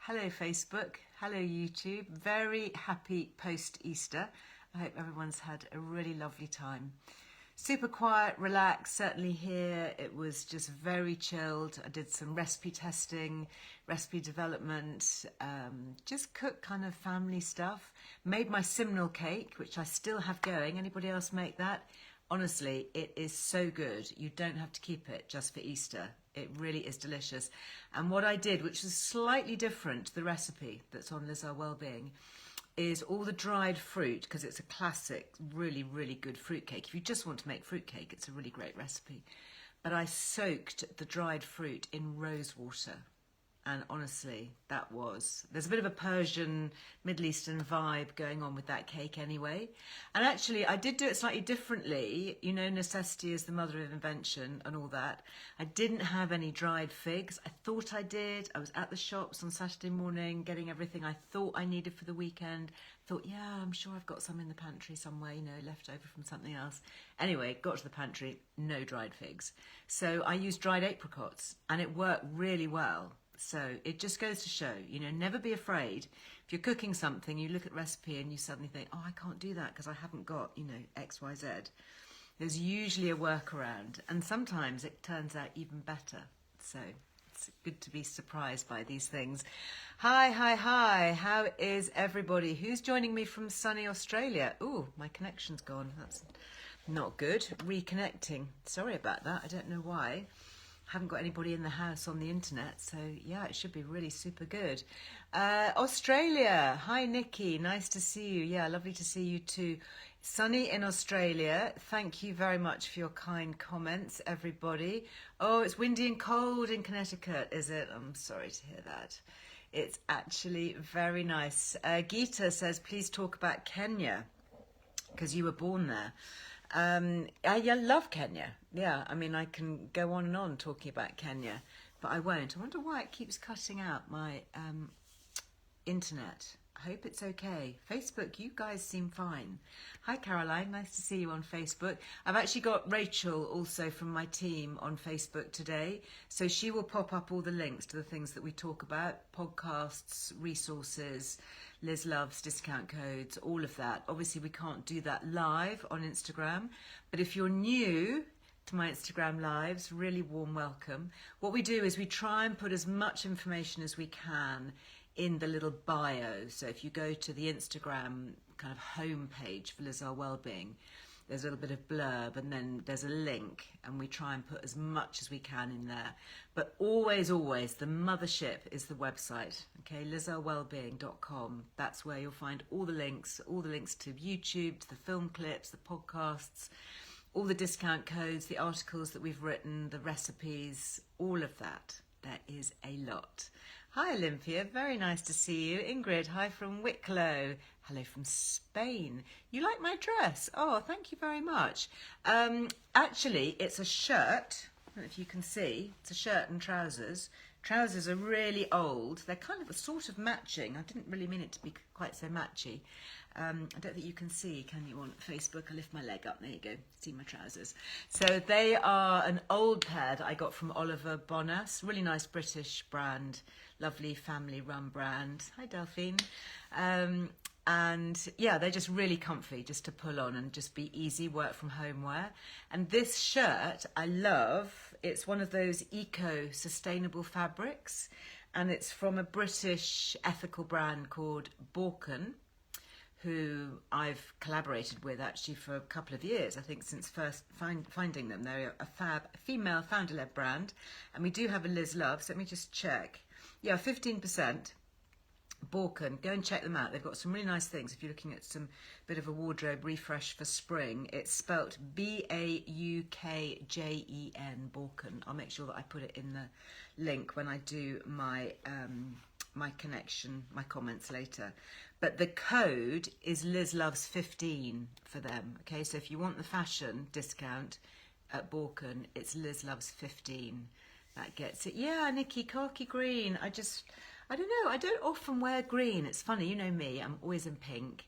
Hello Facebook, hello YouTube. Very happy post-Easter. I hope everyone's had a really lovely time. Super quiet, relaxed, certainly here. It was just very chilled. I did some recipe testing, recipe development, just cooked kind of family stuff. Made my simnel cake, which I still have going. Anybody else make that? Honestly, it is so good. You don't have to keep it just for Easter. It really is delicious. And what I did, which was slightly different to the recipe that's on Earle Wellbeing, is all the dried fruit, because it's a classic, really, really good fruitcake. If you just want to make fruitcake, it's a really great recipe. But I soaked the dried fruit in rose water. And honestly, there's a bit of a Persian, Middle Eastern vibe going on with that cake anyway. And actually, I did do it slightly differently. You know, necessity is the mother of invention and all that. I didn't have any dried figs. I thought I did. I was at the shops on Saturday morning getting everything I thought I needed for the weekend. Thought, yeah, I'm sure I've got some in the pantry somewhere, you know, left over from something else. Anyway, got to the pantry, no dried figs. So I used dried apricots and it worked really well. So it just goes to show, you know, never be afraid. If you're cooking something, you look at the recipe and you suddenly think, oh, I can't do that because I haven't got, you know, X, Y, Z. There's usually a workaround, and sometimes it turns out even better. So it's good to be surprised by these things. Hi, hi, hi. How is everybody? Who's joining me from sunny Australia? Ooh, my connection's gone. That's not good. Reconnecting. Sorry about that. I don't know why. Haven't got anybody in the house on the internet, so yeah, it should be really super good. Australia, hi Nikki, nice to see you. Yeah, lovely to see you too. Sunny in Australia, thank you very much for your kind comments, everybody. Oh, it's windy and cold in Connecticut, is it? I'm sorry to hear that. It's actually very nice. Geeta says, please talk about Kenya, because you were born there. I love Kenya. Yeah, I mean, I can go on and on talking about Kenya, but I won't. I wonder why it keeps cutting out my internet. I hope it's okay. Facebook, you guys seem fine. Hi Caroline, nice to see you on Facebook. I've actually got Rachel also from my team on Facebook today, so she will pop up all the links to the things that we talk about, podcasts, resources, Liz Loves, discount codes, all of that. Obviously we can't do that live on Instagram, but if you're new to my Instagram lives, really warm welcome. What we do is we try and put as much information as we can in the little bio. So if you go to the Instagram kind of home page for Earle Wellbeing, there's a little bit of blurb and then there's a link, and we try and put as much as we can in there. But always, always, the mothership is the website, okay, lizelwellbeing.com. That's where you'll find all the links to YouTube, to the film clips, the podcasts, all the discount codes, the articles that we've written, the recipes, all of that. There is a lot. Hi Olympia, very nice to see you. Ingrid, hi from Wicklow. Hello from Spain. You like my dress? Oh, thank you very much. Actually, it's a shirt. I don't know if you can see. It's a shirt and trousers. Trousers are really old. They're kind of a sort of matching. I didn't really mean it to be quite so matchy. I don't think you can see, can you, on Facebook? I lift my leg up, there you go, see my trousers. So they are an old pair that I got from Oliver Bonas, really nice British brand, lovely family run brand. Hi Delphine. And yeah, they're just really comfy just to pull on and just be easy work from home wear. And this shirt I love. It's one of those eco-sustainable fabrics, and it's from a British ethical brand called Borken, who I've collaborated with actually for a couple of years, I think, since first finding them. They're a female founder-led brand, and we do have a Liz Love, so let me just check. Yeah, 15%. Borken, go and check them out. They've got some really nice things. If you're looking at some bit of a wardrobe refresh for spring, it's spelt Baukjen, Borken. I'll make sure that I put it in the link when I do my my comments later. But the code is Liz Loves 15 for them. Okay, so if you want the fashion discount at Borken, it's Liz Loves 15. That gets it. Yeah, Nikki, khaki green. I don't know, I don't often wear green. It's funny, you know me, I'm always in pink.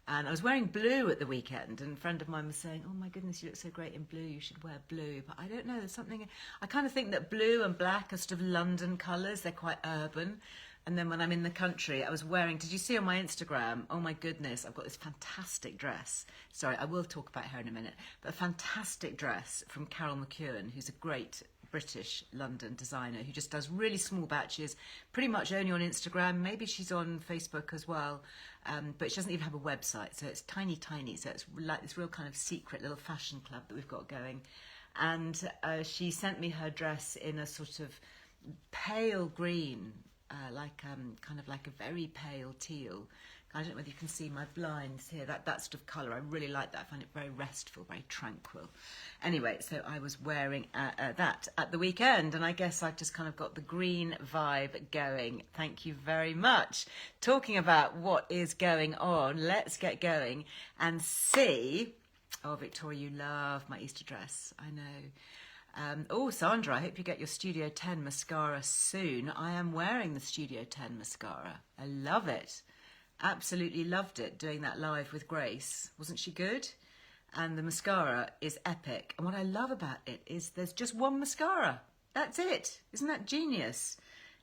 And I was wearing blue at the weekend, and a friend of mine was saying, "Oh my goodness, you look so great in blue, you should wear blue." But I don't know, there's something, I kind of think that blue and black are sort of London colours, they're quite urban. And then when I'm in the country, I was wearing, did you see on my Instagram, oh my goodness, I've got this fantastic dress. Sorry, I will talk about her in a minute, but a fantastic dress from Carol McEwen, who's a great British London designer who just does really small batches, pretty much only on Instagram. Maybe she's on Facebook as well, but she doesn't even have a website, so it's tiny. So it's like this real kind of secret little fashion club that we've got going. And she sent me her dress in a sort of pale green, kind of like a very pale teal. I don't know whether you can see my blinds here, that sort of colour. I really like that. I find it very restful, very tranquil. Anyway, so I was wearing that at the weekend, and I guess I've just kind of got the green vibe going. Thank you very much. Talking about what is going on, let's get going and see. Oh, Victoria, you love my Easter dress. I know. Oh, Sandra, I hope you get your Studio 10 mascara soon. I am wearing the Studio 10 mascara. I love it. Absolutely loved it, doing that live with Grace. Wasn't she good? And the mascara is epic. And what I love about it is there's just one mascara. That's it. Isn't that genius?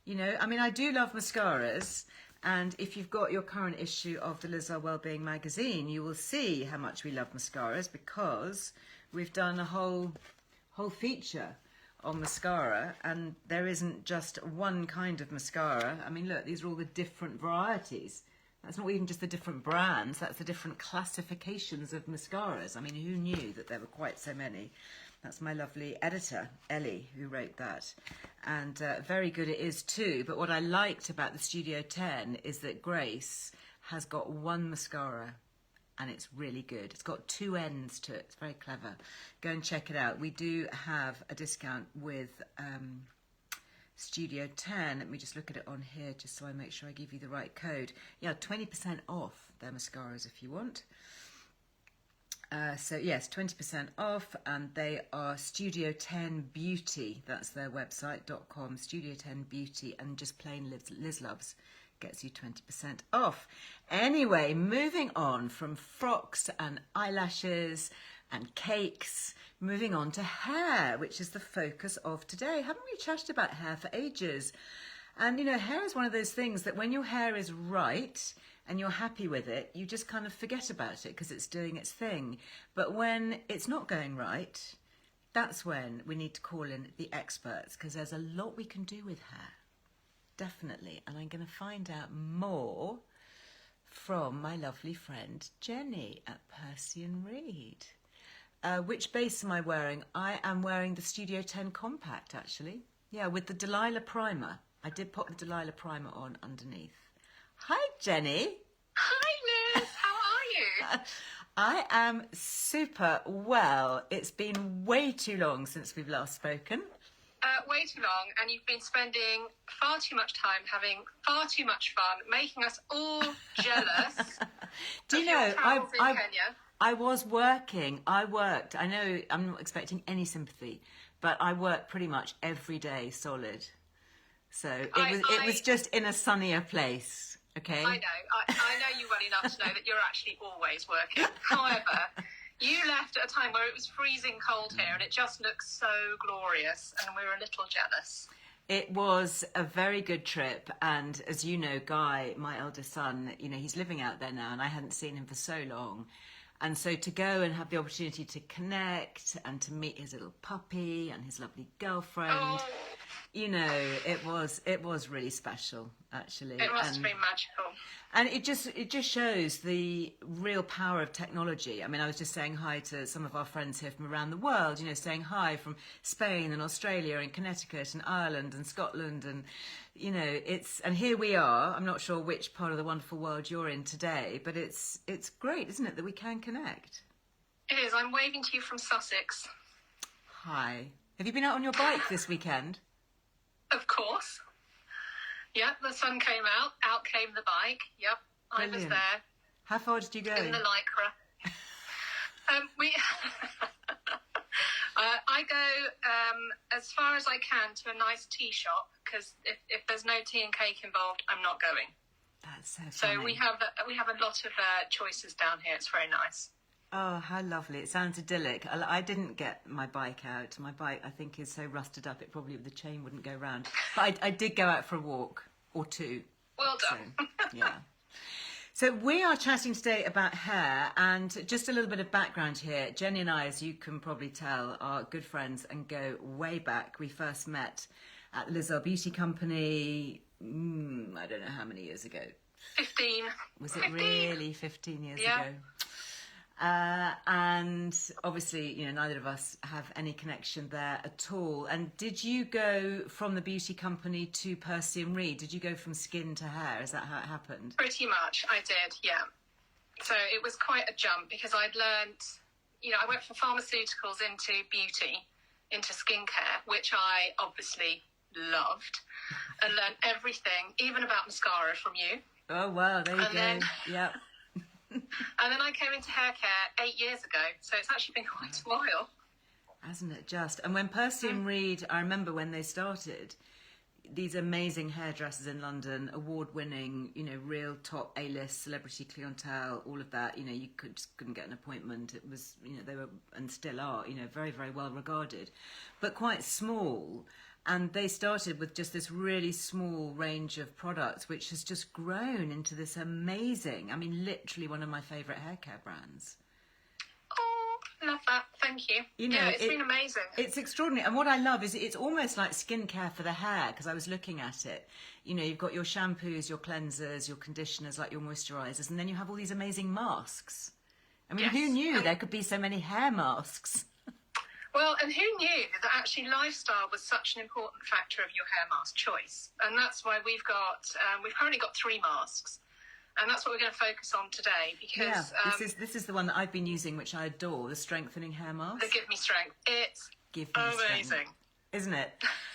You know, I mean, I do love mascaras. And if you've got your current issue of the Earle Wellbeing magazine, you will see how much we love mascaras, because we've done a whole feature on mascara, and there isn't just one kind of mascara. I mean, look, these are all the different varieties. That's not even just the different brands, that's the different classifications of mascaras. I mean, who knew that there were quite so many? That's my lovely editor, Ellie, who wrote that. And very good it is too. But what I liked about the Studio 10 is that Grace has got one mascara, and it's really good. It's got two ends to it. It's very clever. Go and check it out. We do have a discount with Studio 10. Let me just look at it on here just so I make sure I give you the right code. Yeah, 20% off their mascaras if you want. So yes, 20% off, and they are Studio 10 Beauty. That's their website.com, Studio 10 Beauty, and just plain Liz Loves gets you 20% off. Anyway, moving on from frocks and eyelashes and cakes, moving on to hair, which is the focus of today. Haven't we chatted about hair for ages? And you know, hair is one of those things that when your hair is right and you're happy with it, you just kind of forget about it because it's doing its thing. But when it's not going right, that's when we need to call in the experts, because there's a lot we can do with hair. Definitely. And I'm going to find out more from my lovely friend Jenny at Percy and Reed. Which base am I wearing? I am wearing the Studio 10 Compact, actually. Yeah, with the Delilah Primer. I did put the Delilah Primer on underneath. Hi, Jenny. Hi, Liz. How are you? I am super well. It's been way too long since we've last spoken. Way too long, and you've been spending far too much time having far too much fun, making us all jealous. Do you know, Kenya. I was working. I worked. I know I'm not expecting any sympathy, but I worked pretty much every day solid. So it was just in a sunnier place. Okay. I know you well enough to know that you're actually always working. However, you left at a time where it was freezing cold here, and it just looks so glorious, and we were a little jealous. It was a very good trip, and as you know, Guy, my eldest son, you know, he's living out there now, and I hadn't seen him for so long. And so to go and have the opportunity to connect and to meet his little puppy and his lovely girlfriend, you know, it was really special, actually. It must have been magical. And it just shows the real power of technology. I mean, I was just saying hi to some of our friends here from around the world, you know, saying hi from Spain and Australia and Connecticut and Ireland and Scotland, and you know, and here we are. I'm not sure which part of the wonderful world you're in today, but it's great, isn't it, that we can connect? It is. I'm waving to you from Sussex. Hi. Have you been out on your bike this weekend? Of course. Yep, the sun came out came the bike. Yep, Brilliant. I was there. How far did you go? In the Lycra. I go as far as I can to a nice tea shop, because if there's no tea and cake involved, I'm not going. That's so So funny. we have a lot of choices down here. It's very nice. Oh, how lovely. It sounds idyllic. I didn't get my bike out. My bike, I think, is so rusted up, it probably, the chain wouldn't go round. But I did go out for a walk or two. Well done. So, yeah. So we are chatting today about hair, and just a little bit of background here. Jenny and I, as you can probably tell, are good friends and go way back. We first met at Liz Earle Beauty Company, I don't know how many years ago. 15. Was it 15? really 15 years Yeah. ago? And obviously, you know, neither of us have any connection there at all. And did you go from the beauty company to Percy and Reed? Did you go from skin to hair? Is that how it happened? Pretty much, I did, yeah. So it was quite a jump because I'd learned, you know, I went from pharmaceuticals into beauty, into skincare, which I obviously loved, and learned everything, even about mascara from you. Oh, wow, there you go. Then, yep. And then I came into hair care 8 years ago, so it's actually been quite a while. Hasn't it just? And when Percy and Reed, I remember when they started, these amazing hairdressers in London, award-winning, you know, real top A-list celebrity clientele, all of that. You know, you just couldn't get an appointment. It was, you know, they were and still are, you know, very, very well regarded, but quite small. And they started with just this really small range of products, which has just grown into this amazing, I mean, literally one of my favourite hair care brands. Oh, love that. Thank you. You know, yeah, it's been amazing. It's extraordinary. And what I love is it's almost like skincare for the hair, because I was looking at it. You know, you've got your shampoos, your cleansers, your conditioners, like your moisturisers, and then you have all these amazing masks. I mean, Yes. who knew there could be so many hair masks? Well, and who knew that actually lifestyle was such an important factor of your hair mask choice? And that's why we've currently got 3 masks. And that's what we're going to focus on today because this is the one that I've been using, which I adore, the strengthening hair mask. they give me strength. It's Give me amazing. strength. Isn't it?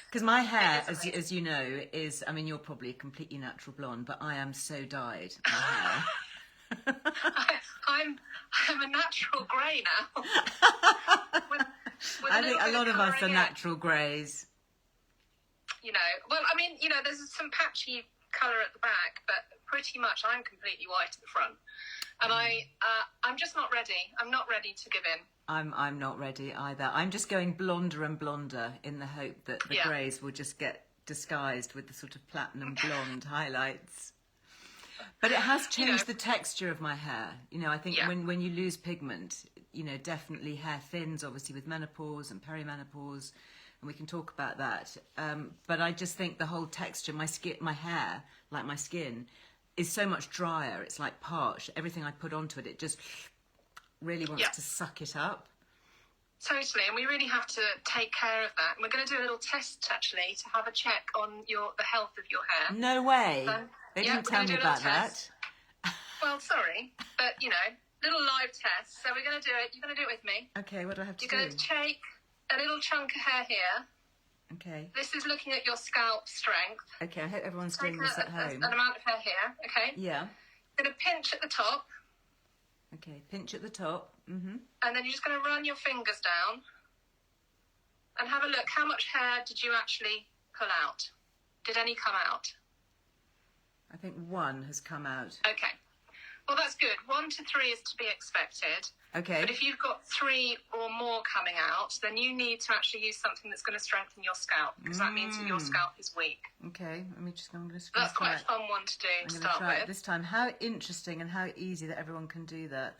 Because my hair, It is as you know, is, I mean, you're probably a completely natural blonde, but I am so dyed, my hair. I'm a natural grey now. With I think a little lot bit of us are colouring in. natural greys. You know, well, I mean, you know, there's some patchy colour at the back, but pretty much I'm completely white at the front. And I'm just not ready. I'm not ready to give in. I'm not ready either. I'm just going blonder and blonder in the hope that the greys will just get disguised with the sort of platinum blonde highlights. But it has changed the texture of my hair. You know, I think when you lose pigment, you know, definitely hair thins, obviously with menopause and perimenopause, and we can talk about that. But I just think the whole texture, my hair, like my skin, is so much drier. It's like parched. Everything I put onto it, it just really wants to suck it up. Totally, and we really have to take care of that. And we're going to do a little test, actually, to have a check on the health of your hair. No way. They yeah, didn't tell me about that. Well, sorry, but, you know, little live test. So we're going to do it. You're going to do it with me. Okay, what do I have to You're going to take a little chunk of hair here. Okay. This is looking at your scalp strength. Okay, I hope everyone's Take doing this at home. an amount of hair here, okay? Yeah. Going to pinch at the top. Okay, pinch at the top. Mm-hmm. And then you're just going to run your fingers down and have a look. How much hair did you actually pull out? Did any come out? I think 1 has come out. Okay. Well, that's good. 1 to 3 is to be expected. Okay. But if you've got 3 or more coming out, then you need to actually use something that's going to strengthen your scalp, because that means that your scalp is weak. Okay, I'm going to squeeze That's quite a fun one to do I'm to going to start try it with. this time. How interesting and how easy that everyone can do that.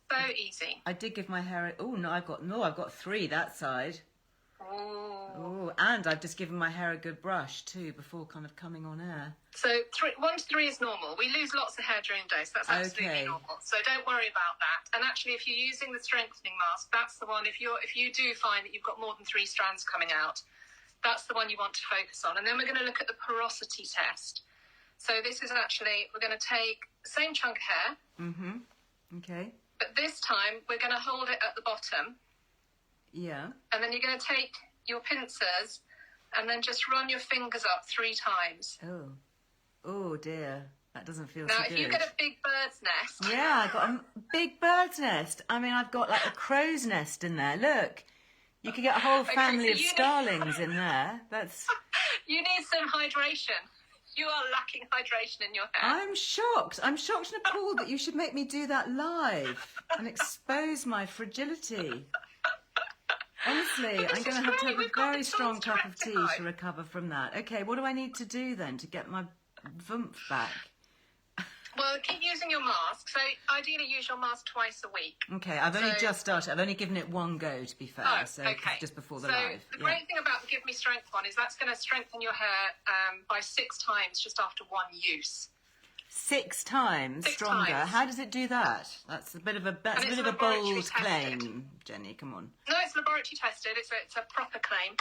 So easy. I did give my hair... I've got 3 that side. Ooh. Oh, and I've just given my hair a good brush too before kind of coming on air. So 1 to 3 is normal. We lose lots of hair during the day, so that's absolutely normal. So don't worry about that. And actually, if you're using the strengthening mask, that's the one. If you do find that you've got more than 3 strands coming out, that's the one you want to focus on. And then we're going to look at the porosity test. So this is actually, we're going to take the same chunk of hair. Mm-hmm. Okay. But this time, we're going to hold it at the bottom. Yeah. And then you're going to take your pincers and then just run your fingers up 3 times. Oh dear. That doesn't feel Now, so if good. you get a big bird's nest... Yeah, I got a big bird's nest. I mean, I've got like a crow's nest in there. Look. You could get a whole family of starlings in there. That's... You need some hydration. You are lacking hydration in your hair. I'm shocked. I'm shocked and appalled that you should make me do that live and expose my fragility. Honestly, I'm going to have a very strong cup of tea to recover from that. Okay, what do I need to do then to get my oomph back? Well, keep using your mask. So ideally use your mask twice a week. Okay, I've only just started. I've only given it one go, to be fair. So okay. Just before the live. So the great thing about the Give Me Strength one is that's going to strengthen your hair by 6 times just after one use. 6 times stronger? Times. How does it do that? That's a bit of a bold claim, Jenny. Come on. No, it's laboratory tested. It's a proper claim.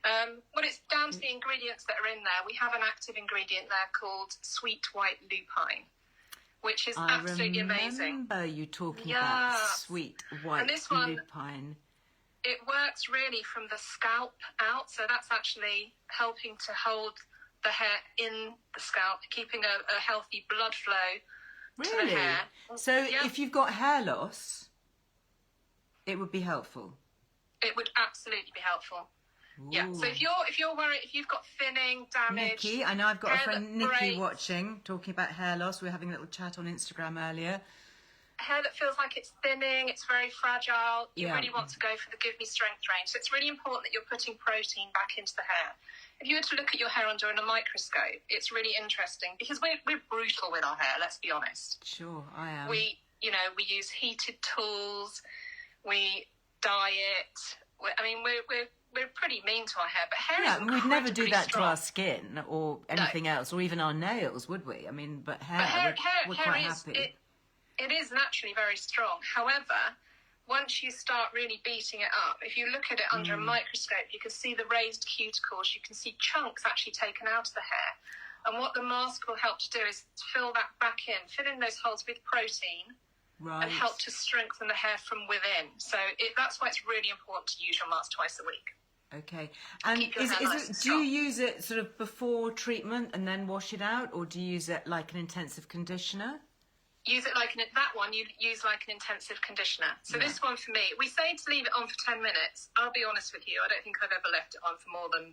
Well, it's down to the ingredients that are in there. We have an active ingredient there called sweet white lupine, which is absolutely amazing. I remember you talking about sweet white lupine. It works really from the scalp out, so that's actually helping to hold the hair in the scalp, keeping a healthy blood flow to the hair. So if you've got hair loss, it would be helpful. It would absolutely be helpful. Ooh. Yeah. So if you're worried, if you've got thinning, damage, Nikki, I know I've got a friend Nikki watching, talking about hair loss. We were having a little chat on Instagram earlier. Hair that feels like it's thinning, it's very fragile. You really want to go for the Give Me Strength range. So it's really important that you're putting protein back into the hair. If you were to look at your hair under a microscope, it's really interesting because we're brutal with our hair. Let's be honest. Sure, I am. We use heated tools. We dye it. We're pretty mean to our hair, but hair is incredibly we'd never do that strong. to our skin or anything else, or even our nails, would we? I mean, but hair we're quite happy. It is naturally very strong. However, once you start really beating it up, if you look at it under a microscope, you can see the raised cuticles, you can see chunks actually taken out of the hair. And what the mask will help to do is fill that back in, fill in those holes with protein, and help to strengthen the hair from within. So that's why it's really important to use your mask twice a week. Okay. And do you use it sort of before treatment and then wash it out, or do you use it like an intensive conditioner? Use it like that one, you use like an intensive conditioner. So this one for me, we say to leave it on for 10 minutes. I'll be honest with you, I don't think I've ever left it on for more than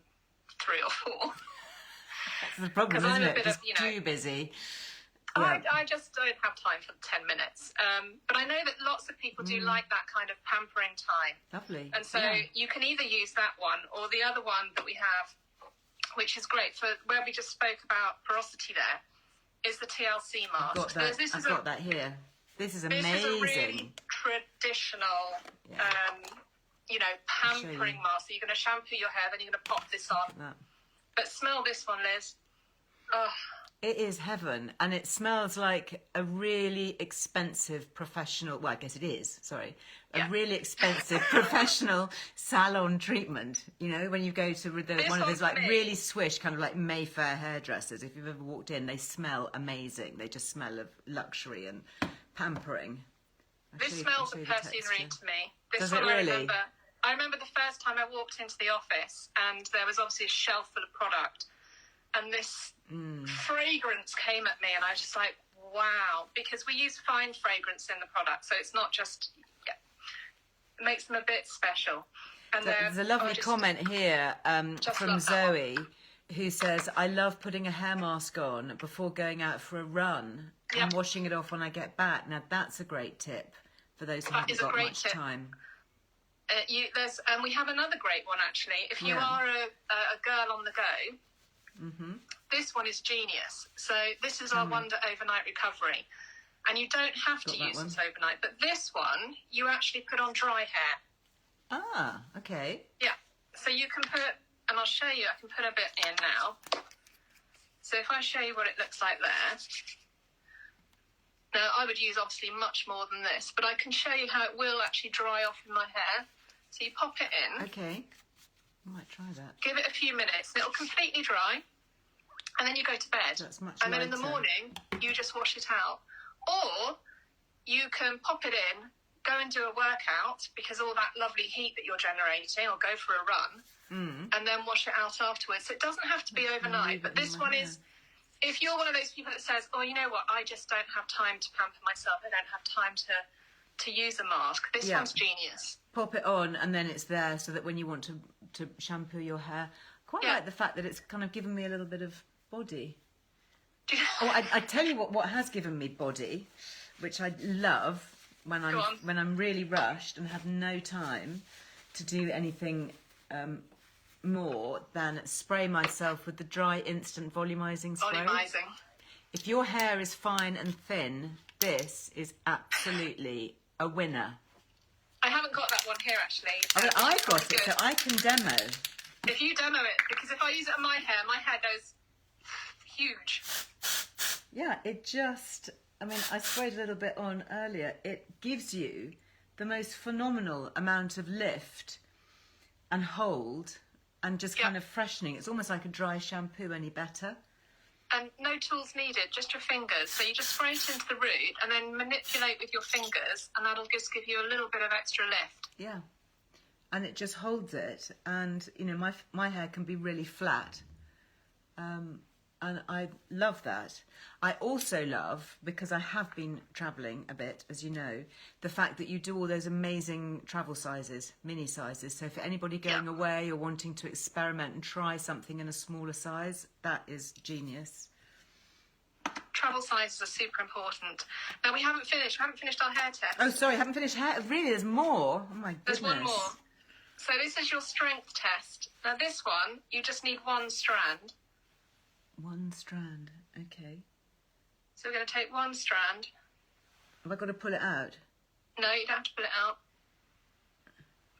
3 or 4. That's the problem, isn't it? Just too busy. Yeah. I just don't have time for 10 minutes. But I know that lots of people do like that kind of pampering time. Lovely. And so you can either use that one or the other one that we have, which is great for where we just spoke about porosity there, is the TLC mask. I've got that here. This is amazing. This is a really traditional, pampering mask. So you're going to shampoo your hair, then you're going to pop this on. But smell this one, Liz. Oh. It is heaven, and it smells like a really expensive professional, well, I guess it is, sorry, a really expensive professional salon treatment, you know, when you go to one of those like really swish kind of like Mayfair hairdressers. If you've ever walked in, they smell amazing. They just smell of luxury and pampering. This smells of perfumery to me. Does it really? I remember the first time I walked into the office and there was obviously a shelf full of product, and this fragrance came at me, and I was just like, wow, because we use fine fragrance in the product, so it's not just, it makes them a bit special. And there's a lovely comment here from Zoe, who says, I love putting a hair mask on before going out for a run and washing it off when I get back. Now, that's a great tip for those who haven't got much time. And we have another great one, actually. If you are a girl on the go, this one is genius. So this is our Wonder Overnight Recovery. And you don't have to use this overnight. But this one, you actually put on dry hair. Ah, okay. Yeah. So you can put, and I'll show you, I can put a bit in now. So if I show you what it looks like there. Now, I would use obviously much more than this, but I can show you how it will actually dry off in my hair. So you pop it in. Okay. I might try that. Give it a few minutes, and it'll completely dry. And then you go to bed. That's much and then in the morning, you just wash it out. Or you can pop it in, go and do a workout, because all that lovely heat that you're generating, or go for a run, and then wash it out afterwards. So it doesn't have to be overnight. But this one is, if you're one of those people that says, oh, you know what, I just don't have time to pamper myself, I don't have time to use a mask, this one's genius. Pop it on, and then it's there, so that when you want to shampoo your hair. Quite like the fact that it's kind of given me a little bit of body. Oh, I tell you what has given me body, which I love when I'm really rushed and have no time to do anything more than spray myself with the dry instant volumizing spray. Volumizing. If your hair is fine and thin, this is absolutely a winner. I haven't got that one here actually. I mean, I've got it, so I can demo. If you demo it, because if I use it on my hair goes huge. Yeah, it just, I mean, I sprayed a little bit on earlier. It gives you the most phenomenal amount of lift and hold and just kind of freshening. It's almost like a dry shampoo, only better. And no tools needed, just your fingers. So you just spray it into the root and then manipulate with your fingers, and that'll just give you a little bit of extra lift. Yeah. And it just holds it. And, you know, my hair can be really flat. And I love that. I also love, because I have been travelling a bit, as you know, the fact that you do all those amazing travel sizes, mini sizes. So for anybody going away or wanting to experiment and try something in a smaller size, that is genius. Travel sizes are super important. Now, we haven't finished our hair test. Oh, sorry, I haven't finished hair. Really, there's more? Oh, my goodness. There's one more. So this is your strength test. Now, this one, you just need one strand. One strand, okay. So we're going to take one strand. Have I got to pull it out? No, you don't have to pull it out.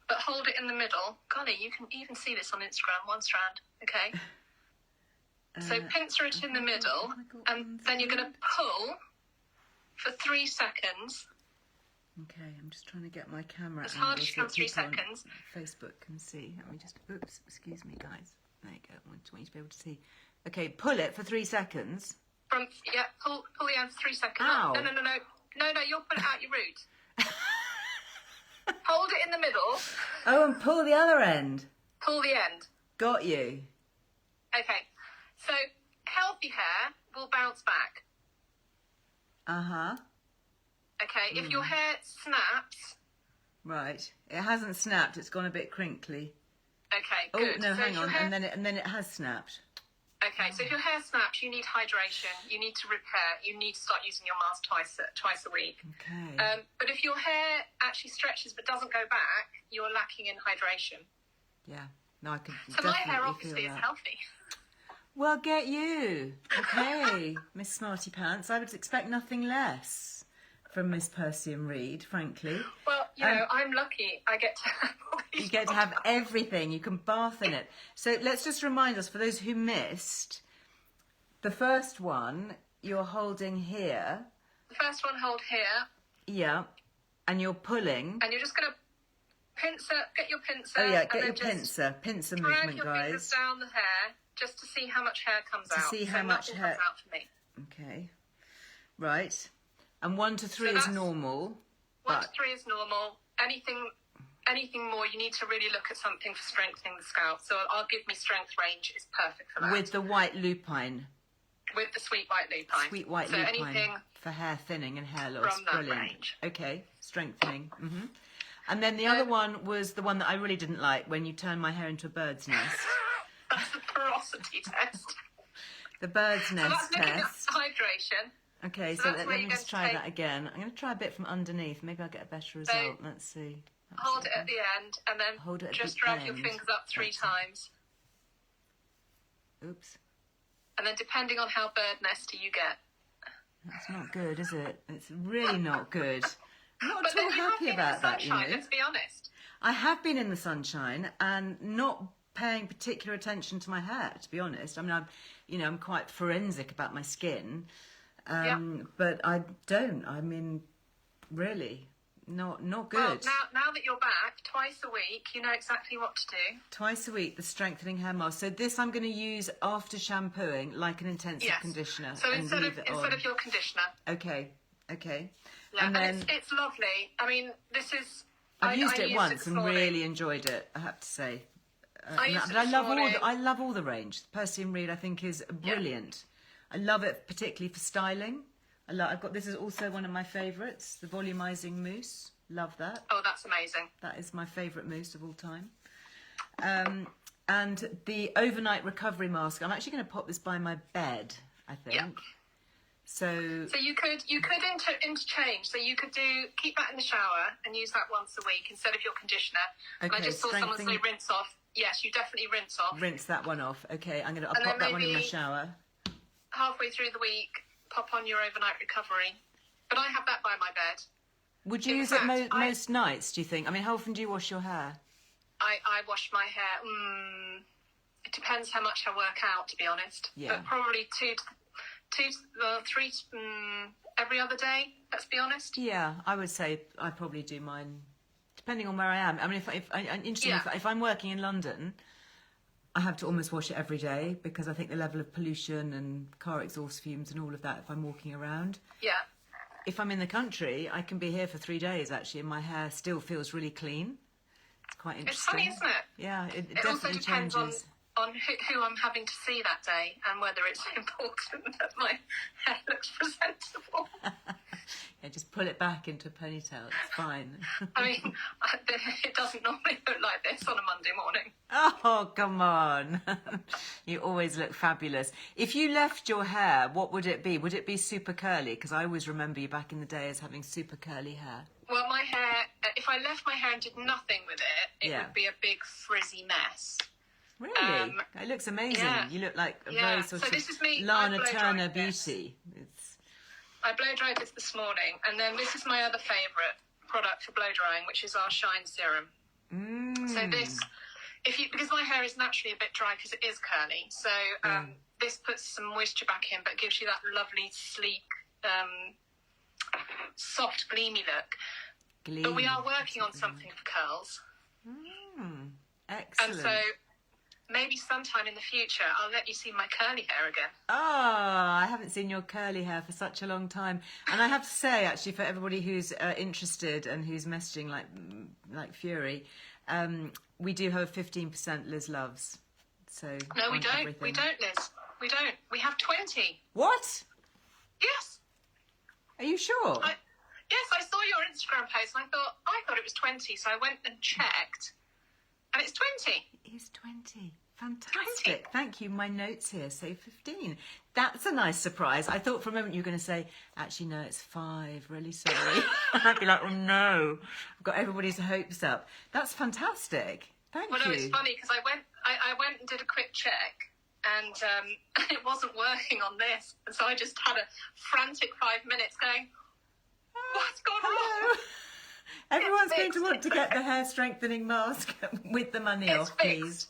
But hold it in the middle. Golly, you can even see this on Instagram, one strand, okay? So pincer it in the middle, and then you're going to pull for 3 seconds. Okay, I'm just trying to get my camera as hard as you can, 3 seconds. Facebook can see. Let me just, oops, excuse me, guys. There you go, I want you to be able to see. Okay, pull it for 3 seconds. Pull the end for 3 seconds. Ow. No, you'll pull it out your root. Hold it in the middle. Oh, and pull the other end. Pull the end. Got you. Okay, so healthy hair will bounce back. Uh-huh. Okay, if your hair snaps... Right, it hasn't snapped, it's gone a bit crinkly. Okay, good. Oh, no, so hang on, and then it has snapped. Okay, so if your hair snaps, you need hydration, you need to repair, you need to start using your mask twice a week. Okay. But if your hair actually stretches but doesn't go back, you're lacking in hydration. Yeah, no, I can so definitely my hair obviously feel is that. healthy. Well, get you. Okay, Miss Smarty Pants. I would expect nothing less from Miss Persian Reed, frankly. Well, you know, I'm lucky. I get to have all these You get to have everything. You can bath in it. So let's just remind us, for those who missed, the first one you're holding here. The first one, hold here. Yeah. And you're pulling. And you're just going to get your pincer. Oh, yeah, get your pincer. Pincer movement, drag your guys. fingers down the hair just to see how much hair comes out. To see how much hair comes out for me. Okay. Right. And 1 to 3 is normal. 1 to 3 is normal. Anything more, you need to really look at something for strengthening the scalp. So I'll give me strength range is perfect for that. With the white lupine. With the sweet white lupine. Sweet white lupine. Anything for hair thinning and hair loss. From that Brilliant. range. Okay, strengthening. Mm-hmm. And then the other one was the one that I really didn't like, when you turned my hair into a bird's nest. That's the porosity test. The bird's nest that's looking at test. hydration. Okay, so let me just try that again. I'm going to try a bit from underneath. Maybe I'll get a better result. Let's see. Hold it at the end, and then just drag your fingers up 3 times. Oops. And then depending on how bird nesty you get. That's not good, is it? It's really not good. I'm not but at all happy about that, you know. Let's be honest. I have been in the sunshine and not paying particular attention to my hair, to be honest. I mean, I'm quite forensic about my skin, but I don't. I mean, really, not good. Well, now that you're back, twice a week, you know exactly what to do. Twice a week, the strengthening hair mask. So this I'm going to use after shampooing, like an intensive conditioner. So instead of your conditioner. Okay. Yeah, and then it's lovely. I mean, this is. I've used it once and really enjoyed it, I have to say. I love all the range. Persian Reed, I think, is brilliant. I love it particularly for styling. This is also one of my favourites, the volumizing mousse. Love that. Oh, that's amazing. That is my favourite mousse of all time. And the overnight recovery mask. I'm actually going to pop this by my bed I think. Yeah. So you could interchange. So you could keep that in the shower and use that once a week instead of your conditioner. okay, And I just saw someone say rinse off. Yes, you definitely rinse off. Rinse that one off. Okay, I'll pop that one in my shower. Halfway through the week, pop on your overnight recovery. But I have that by my bed. Would you use it most nights, do you think? I mean, how often do you wash your hair? I wash my hair. It depends how much I work out, to be honest. Yeah. But probably three every other day, let's be honest. Yeah, I would say I probably do mine, depending on where I am. I mean, if I'm working in London, I have to almost wash it every day because I think the level of pollution and car exhaust fumes and all of that, if I'm walking around. Yeah. If I'm in the country, I can be here for 3 days, actually, and my hair still feels really clean. It's quite interesting. It's funny, isn't it? Yeah, it also definitely depends changes. on who I'm having to see that day and whether it's important that my hair looks presentable. Yeah, just pull it back into a ponytail. It's fine. I mean, it doesn't normally look like this on a Monday morning. Oh, come on. You always look fabulous. If you left your hair, what would it be? Would it be super curly? Because I always remember you back in the day as having super curly hair. Well, my hair, if I left my hair and did nothing with it, it would be a big frizzy mess. Really? It looks amazing. Yeah. You look like a very sort of this is me. Lana Turner beauty. I blow dried this morning, and then this is my other favourite product for blow drying, which is our Shine Serum. So this, because my hair is naturally a bit dry because it is curly, so this puts some moisture back in, but gives you that lovely, sleek, soft, gleamy look. But we are working on something for curls. Excellent. And so maybe sometime in the future, I'll let you see my curly hair again. Oh, I haven't seen your curly hair for such a long time. And I have to say, actually, for everybody who's interested and who's messaging like fury, we do have 15% Liz Loves. So no, we don't. Everything. We don't, Liz. We don't. We have 20. What? Yes. Are you sure? Yes, I saw your Instagram post and I thought it was 20. So I went and checked. And it's 20. It is 20. Fantastic. 20. Thank you. My notes here say 15. That's a nice surprise. I thought for a moment you were going to say, actually, no, it's 5. Really sorry. I'd be like, oh, no. I've got everybody's hopes up. That's fantastic. Thank you. Well, no, it's funny because I went and did a quick check and it wasn't working on this. And so I just had a frantic 5 minutes going, what's gone wrong? Everyone's going to want to get the hair strengthening mask with the money off, please.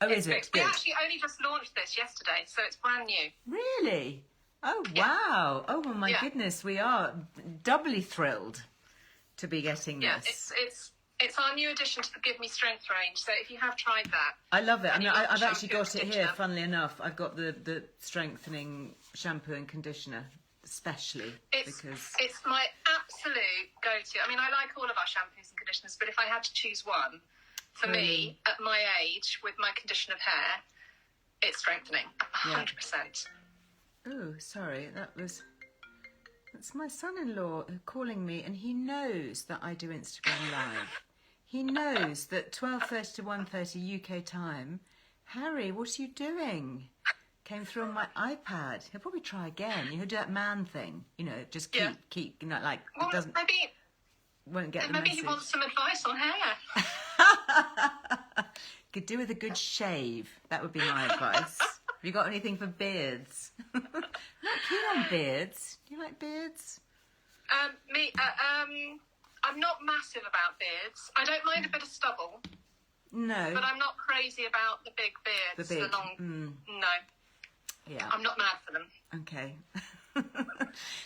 Oh, is it? We actually only just launched this yesterday, so it's brand new. Really? Oh, wow. Oh, well, my goodness. We are doubly thrilled to be getting this. Yeah, it's our new addition to the Give Me Strength range, so if you have tried that... I love it. I mean, I've actually got it here, funnily enough. I've got the strengthening shampoo and conditioner. Especially because it's my absolute go-to. I mean, I like all of our shampoos and conditioners, but if I had to choose one, for me, at my age, with my condition of hair, it's strengthening, 100%. Oh, sorry, that's my son-in-law calling me, and he knows that I do Instagram Live. He knows that 12:30 to 1:30 UK time. Harry, what are you doing? Came through on my iPad. He'll probably try again. He'll do that man thing, just keep, like well, it doesn't. Won't get the maybe message. He wants some advice on hair. Could do with a good shave. That would be my advice. Have you got anything for beards? Not keen on beards. Do you like beards? I'm not massive about beards. I don't mind a bit of stubble. No. But I'm not crazy about the big beards. The long. No. Yeah. I'm not mad for them. Okay.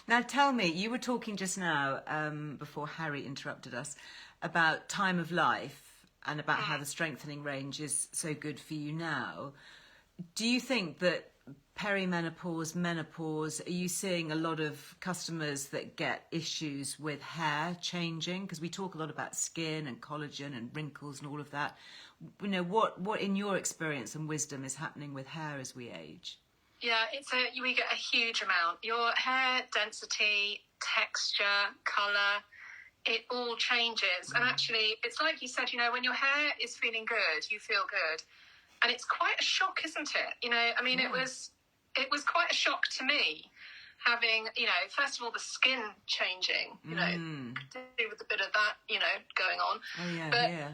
Now tell me, you were talking just now, before Harry interrupted us, about time of life and about how the strengthening range is so good for you now. Do you think that perimenopause, menopause, are you seeing a lot of customers that get issues with hair changing? Because we talk a lot about skin and collagen and wrinkles and all of that. What in your experience and wisdom is happening with hair as we age? Yeah, we get a huge amount. Your hair density, texture, colour, it all changes. And actually, it's like you said, when your hair is feeling good, you feel good. And it's quite a shock, isn't it? I mean, it was it was quite a shock to me, having, you know, first of all, the skin changing, you know, to do with a bit of that, you know, going on. Oh, yeah, but yeah.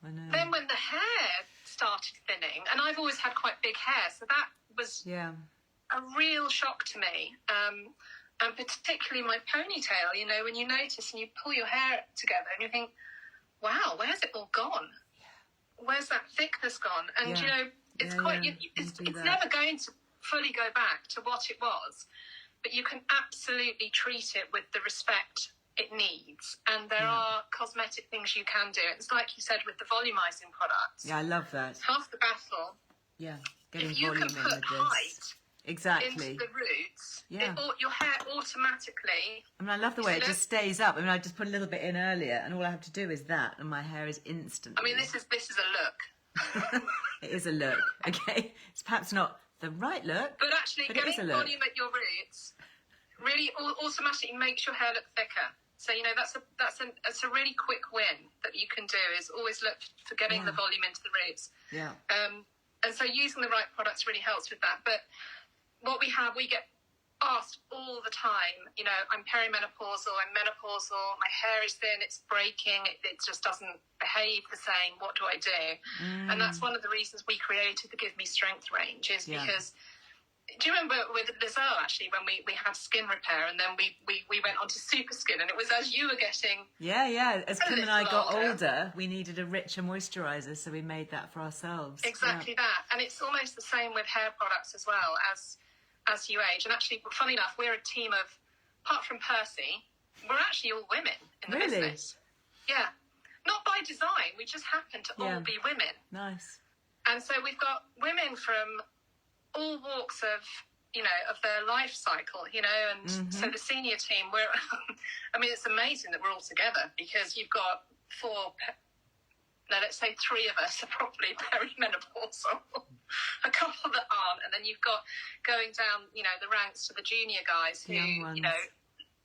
I know. then when the hair started thinning, and I've always had quite big hair, so that was a real shock to me. And particularly my ponytail, you know, when you notice and you pull your hair together and you think, wow, where's it all gone? Where's that thickness gone? And, you know, it's it's never going to fully go back to what it was, but you can absolutely treat it with the respect it needs. And there are cosmetic things you can do. It's like you said with the volumizing products. Yeah, I love that. Half the battle. Yeah, getting if you volume can put in with height this. Exactly. into the roots, your hair automatically... I mean, I love the way it just stays up. I mean, I just put a little bit in earlier, and all I have to do is that, and my hair is instantly... I mean, this is a look. It is a look, okay? It's perhaps not the right look, but actually getting volume at your roots really automatically makes your hair look thicker. So, you know, that's a really quick win that you can do, is always look for getting the volume into the roots. Yeah. And so using the right products really helps with that. But what we get asked all the time, you know, I'm perimenopausal, I'm menopausal, my hair is thin, it's breaking, it just doesn't behave the same, what do I do? And that's one of the reasons we created the Give Me Strength range, is because, do you remember with Earle, actually, when we had skin repair, and then we went on to super skin, and it was as you were getting... As Kim and I got older, we needed a richer moisturiser, so we made that for ourselves. Exactly that. And it's almost the same with hair products as well, as you age. And actually, funny enough, we're a team of, apart from Percy, we're actually all women in the business. Yeah. Not by design, we just happen to all be women. Nice. And so we've got women from all walks of, you know, of their life cycle, you know, and so the senior team, I mean, it's amazing that we're all together, because you've got let's say 3 of us are probably perimenopausal, a couple that aren't, and then you've got going down, you know, the ranks to the junior guys who, you know,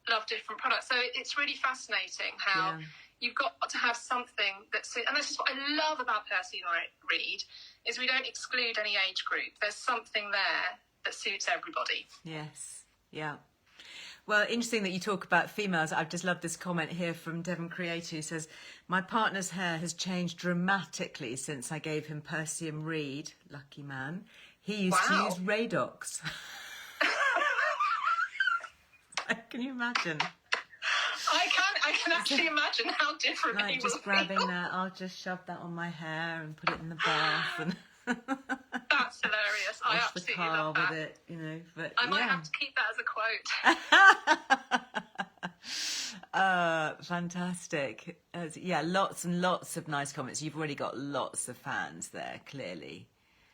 love different products. So it's really fascinating how you've got to have something that's, and this is what I love about Percy Reed, is we don't exclude any age group. There's something there that suits everybody. Yes, yeah. Well, interesting that you talk about females. I've just loved this comment here from Devon Creator, who says, my partner's hair has changed dramatically since I gave him Percy Reed. Lucky man. He used to use Radox. Can you imagine? I can actually imagine how different he will just grabbing that, I'll just shove that on my hair and put it in the bath and that's hilarious. I absolutely love that. With it, you know. But I might have to keep that as a quote. Fantastic. Lots and lots of nice comments. You've already got lots of fans there, clearly.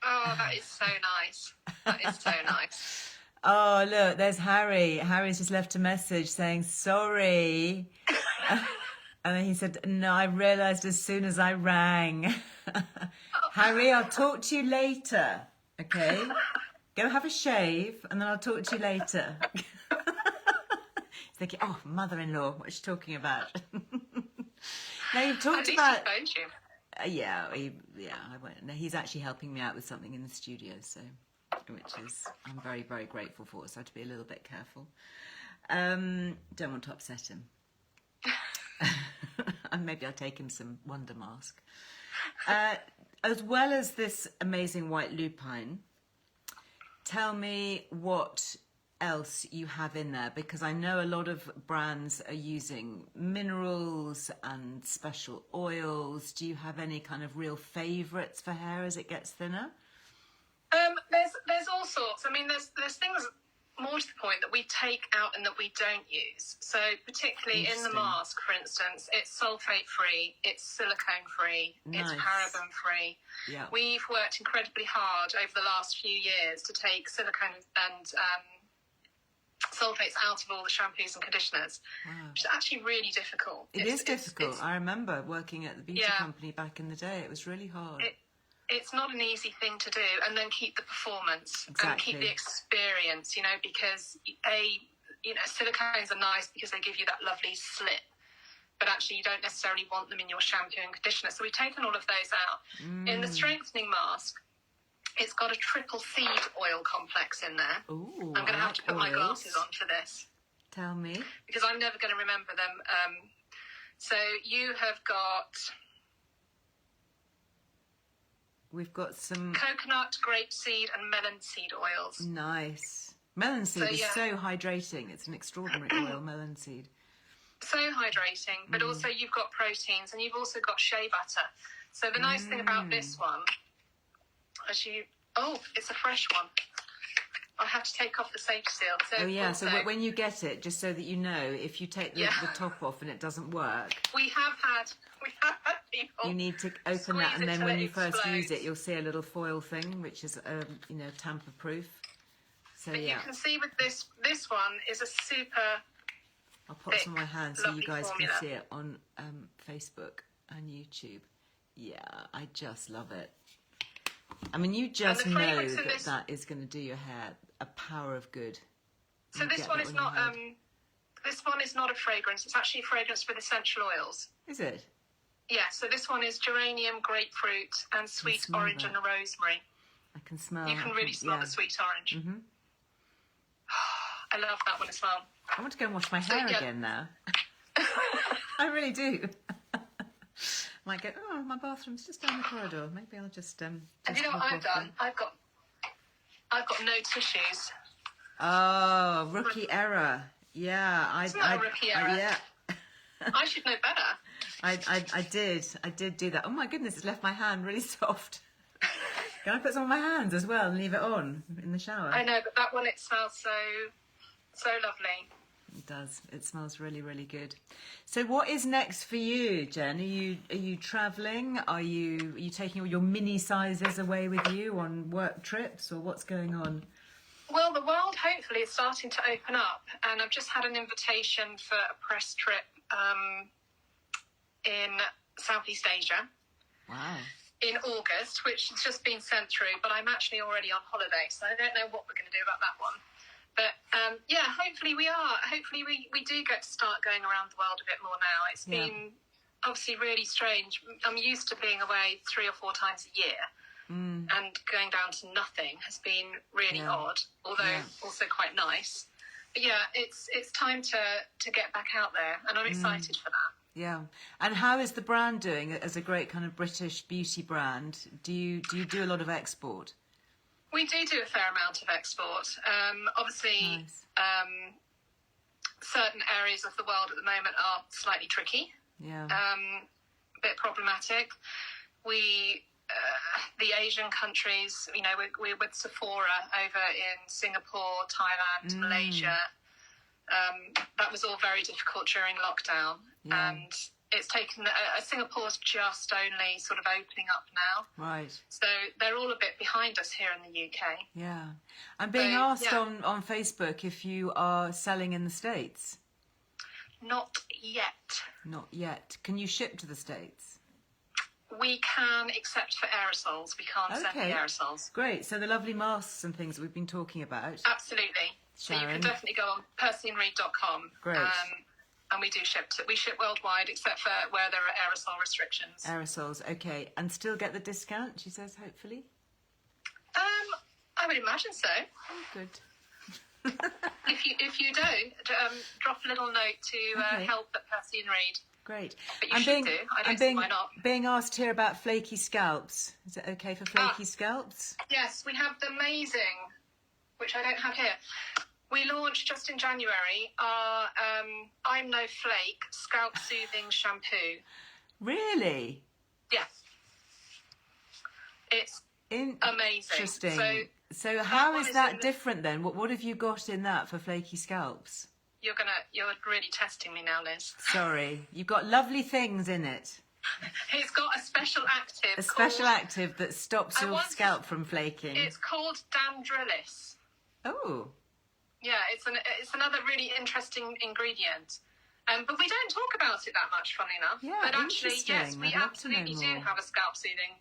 Oh, that is so nice. That is so nice. Oh, look, there's Harry. Harry's just left a message saying, sorry. And then he said, no, I realised as soon as I rang. Harry, I'll talk to you later, okay? Go have a shave, and then I'll talk to you later. He's thinking, oh, mother-in-law, what's she talking about? Now, you've talked about... At least he phoned you. I won't. No, he's actually helping me out with something in the studio, so... which is I'm very, very grateful for, so I have to be a little bit careful. Don't want to upset him. And maybe I'll take him some Wonder Mask. As well as this amazing white lupine, tell me what else you have in there, because I know a lot of brands are using minerals and special oils. Do you have any kind of real favourites for hair as it gets thinner? There's all sorts. I mean, there's things more to the point that we take out and that we don't use. So particularly in the mask, for instance, it's sulfate-free, it's silicone-free, it's paraben-free. Yeah. We've worked incredibly hard over the last few years to take silicone and sulfates out of all the shampoos and conditioners, which is actually really difficult. It is difficult. I remember working at the beauty company back in the day. It was really hard. It's not an easy thing to do, and then keep the performance and keep the experience, you know, because silicones are nice because they give you that lovely slip, but actually you don't necessarily want them in your shampoo and conditioner. So we've taken all of those out. In the strengthening mask, It's got a triple seed oil complex in there. Ooh, I'm going to have to put my glasses on for this. Tell me. Because I'm never going to remember them. So you have got... We've got some... coconut, grapeseed and melon seed oils. Nice. Melon seed is so hydrating. It's an extraordinary oil, melon seed. So hydrating, but also you've got proteins and you've also got shea butter. So the nice thing about this one, it's a fresh one. I have to take off the safe seal. So so when you get it, just so that you know, if you take the top off and it doesn't work, we have had people. You need to open that, and then when you first use it, you'll see a little foil thing, which is tamper proof. So but you can see with this one is a super. I'll put some on my hand so you guys formula. can see it on Facebook and YouTube. Yeah, I just love it. I mean, you just know that is going to do your hair a power of good. So this one is not. This one is not a fragrance. It's actually a fragrance with essential oils. Is it? Yeah. So this one is geranium, grapefruit, and sweet orange and rosemary. I can smell. You can really smell the sweet orange. Mm-hmm. I love that one as well. I want to go and wash my hair again now. I really do. Might go, my bathroom's just down the corridor. Maybe I'll just and you know what I've done? I've got no tissues. Oh, rookie error. Yeah, it's not a rookie error. Yeah. I should know better. I did do that. Oh my goodness, it's left my hand really soft. Can I put some on my hands as well and leave it on in the shower? I know, but that one, it smells so lovely. It does. It smells really, really good. So what is next for you, Jen? Are you travelling? Are you taking all your mini sizes away with you on work trips, or what's going on? Well, the world hopefully is starting to open up, and I've just had an invitation for a press trip in Southeast Asia. Wow. In August, which has just been sent through, but I'm actually already on holiday, so I don't know what we're going to do about that one. But hopefully we are. Hopefully we do get to start going around the world a bit more now. It's been obviously really strange. I'm used to being away 3 or 4 times a year, and going down to nothing has been really odd, although also quite nice. But it's time to get back out there, and I'm excited for that. Yeah. And how is the brand doing as a great kind of British beauty brand? Do you do a lot of export? We do a fair amount of export. Obviously, certain areas of the world at the moment are slightly tricky. Yeah. A bit problematic. The Asian countries, we're with Sephora over in Singapore, Thailand, Malaysia. That was all very difficult during lockdown. Yeah. And it's taken, Singapore's just only sort of opening up now. Right. So they're all a bit behind us here in the UK. Yeah. I'm being asked on Facebook if you are selling in the States. Not yet. Not yet. Can you ship to the States? We can, except for aerosols. We can't send the aerosols. Great. So the lovely masks and things that we've been talking about. Absolutely. Sharon. So you can definitely go on percyandreed.com. Great. And we ship worldwide, except for where there are aerosol restrictions. Aerosols, okay. And still get the discount, she says, hopefully? I would imagine so. Oh, good. If you don't, drop a little note to help at Percy and Reed. Great. But you should do. I don't see why not. Being asked here about flaky scalps. Is it okay for flaky scalps? Yes, we have the amazing, which I don't have here. We launched just in January our I'm No Flake Scalp Soothing Shampoo. Really? Yes. It's amazing. Interesting. So how is that different then? What have you got in that for flaky scalps? You're really testing me now, Liz. Sorry. You've got lovely things in it. It's got a special active. A special active that stops your scalp from flaking. It's called Dandrollis. Oh. Yeah, it's another really interesting ingredient. But we don't talk about it that much, funny enough. Yeah, but actually, yes, we absolutely do have a scalp soothing